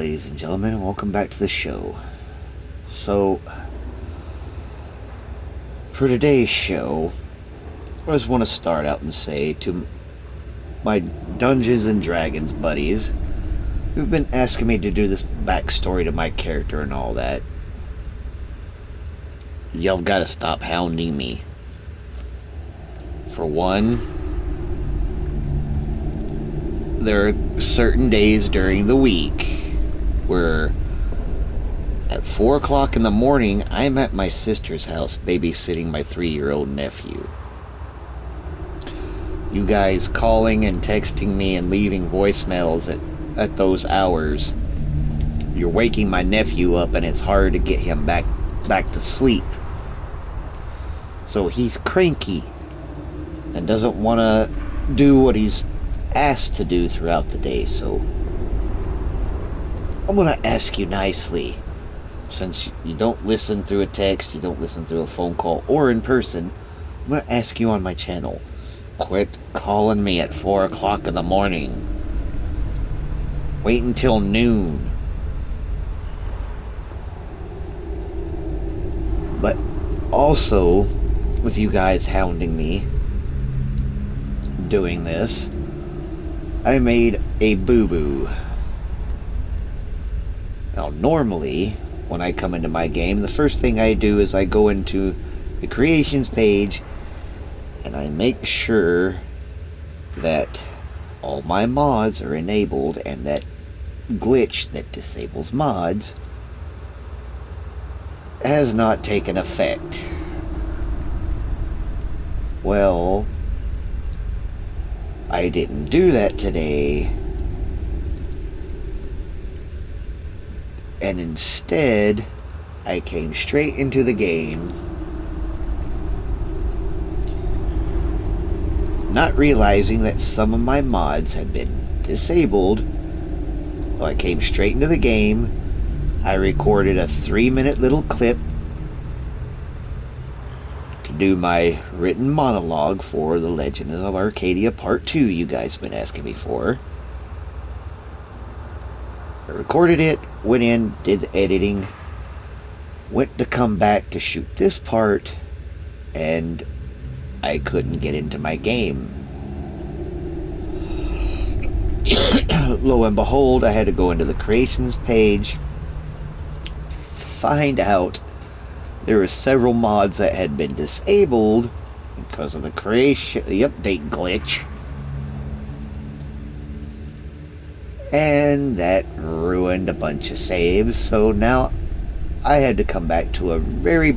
ladies and gentlemen, and welcome back to the show. So, for today's show, I just want to start out and say to my Dungeons and Dragons buddies who've been asking me to do this backstory to my character and all that, y'all gotta stop hounding me. For one, there are certain days during the week where at 4 o'clock in the morning I'm at my sister's house babysitting my 3-year-old nephew. You guys calling and texting me and leaving voicemails at those hours, you're waking my nephew up, and it's hard to get him back to sleep. So he's cranky and doesn't want to do what he's asked to do throughout the day. So I'm going to ask you nicely, since you don't listen through a text, you don't listen through a phone call or in person, I'm going to ask you on my channel, quit calling me at 4 o'clock in the morning. Wait until noon. But also, with you guys hounding me doing this, I made a boo-boo. Now, normally, when I come into my game, the first thing I do is I go into the creations page and I make sure that all my mods are enabled and that glitch that disables mods has not taken effect. Well, I didn't do that today, and instead I came straight into the game, not realizing that some of my mods had been disabled. Well, I came straight into the game. I recorded a 3-minute little clip to do my written monologue for the Legend of Arcadia Part 2 you guys have been asking me for. I recorded it, went in, did the editing, went to come back to shoot this part, and I couldn't get into my game. Lo and behold, I had to go into the creations page, find out there were several mods that had been disabled because of the update glitch, and that ruined a bunch of saves. So now I had to come back to a very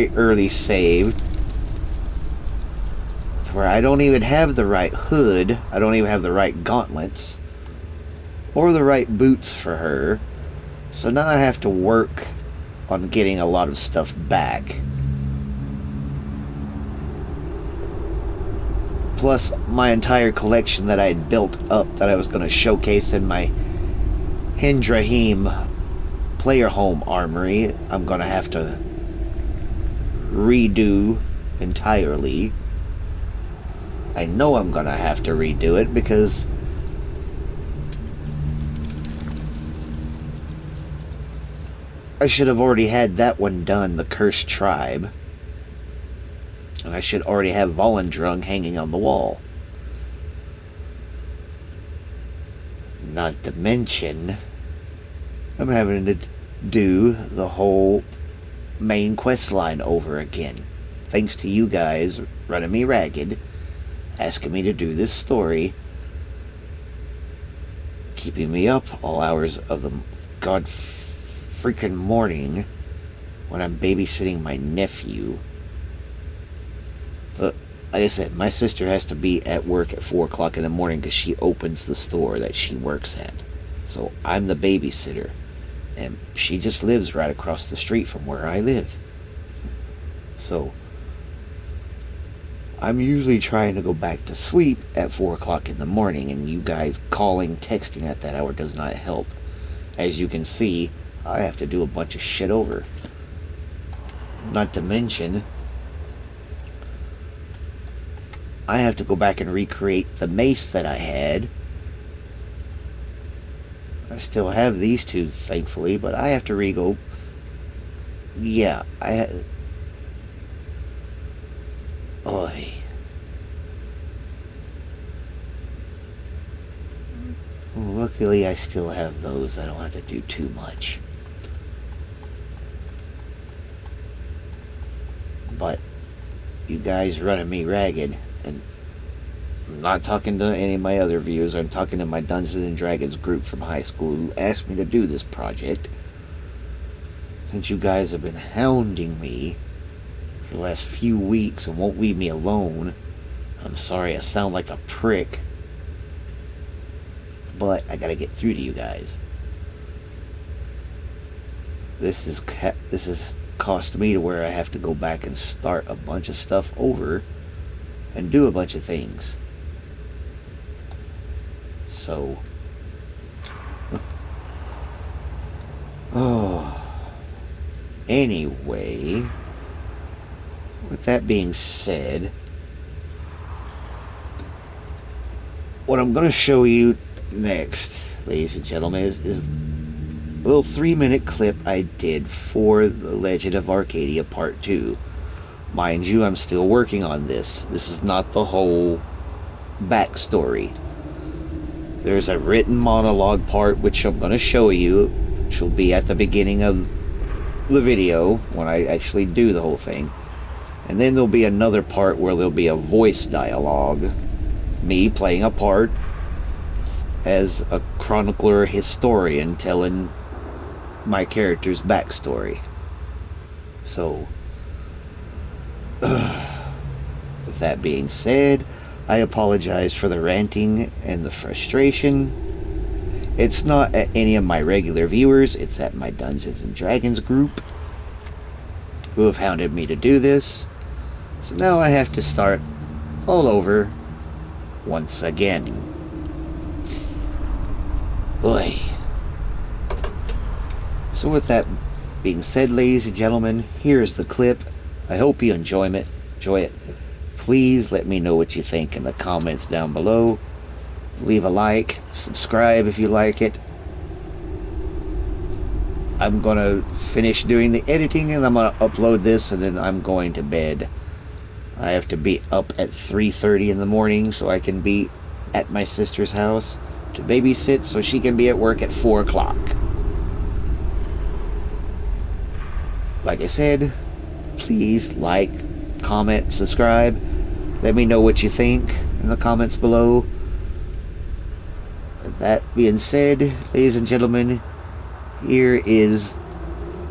early save where I don't even have the right hood, I don't even have the right gauntlets or the right boots for her. So now I have to work on getting a lot of stuff back. Plus my entire collection that I had built up that I was going to showcase in my Hendraheim player home armory, I'm going to have to redo entirely. I know I'm going to have to redo it because I should have already had that one done, the Cursed Tribe. And I should already have Volendrung hanging on the wall. Not to mention, I'm having to do the whole main quest line over again. Thanks to you guys running me ragged, asking me to do this story, keeping me up all hours of the god freaking morning when I'm babysitting my nephew. Like I said, my sister has to be at work at 4 o'clock in the morning because she opens the store that she works at. So I'm the babysitter, and she just lives right across the street from where I live. So I'm usually trying to go back to sleep at 4 o'clock in the morning, and you guys calling, texting at that hour does not help. As you can see, I have to do a bunch of shit over. Not to mention, I have to go back and recreate the mace that I had I still have these two, thankfully, but I have to re-go. Yeah, Oy. Luckily, I still have those. I don't have to do too much. But you guys running me ragged, and I'm not talking to any of my other viewers. I'm talking to my Dungeons and Dragons group from high school who asked me to do this project. Since you guys have been hounding me for the last few weeks and won't leave me alone, I'm sorry I sound like a prick, but I gotta get through to you guys. This is cost me to where I have to go back and start a bunch of stuff over and do a bunch of things. So, oh, anyway, with that being said, what I'm going to show you next, ladies and gentlemen, is a little 3-minute clip I did for the Legend of Arcadia Part 2. Mind you, I'm still working on this. This is not the whole backstory. There's a written monologue part which I'm going to show you, which will be at the beginning of the video when I actually do the whole thing. And then there'll be another part where there'll be a voice dialogue, me playing a part as a chronicler historian telling my character's backstory. So, with that being said, I apologize for the ranting and the frustration. It's not at any of my regular viewers, it's at my Dungeons and Dragons group who have hounded me to do this. So now I have to start all over once again. Boy. So with that being said, ladies and gentlemen, here's the clip. I hope you enjoy it. Please let me know what you think in the comments down below. Leave a like, subscribe if you like it. I'm gonna finish doing the editing and I'm gonna upload this and then I'm going to bed. I have to be up at 3:30 in the morning so I can be at my sister's house to babysit so she can be at work at 4 o'clock. Like I said, please like, comment, subscribe. Let me know what you think in the comments below. With that being said, ladies and gentlemen, here is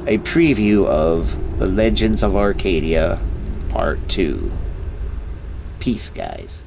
a preview of The Legends of Arcadia Part 2. Peace, guys.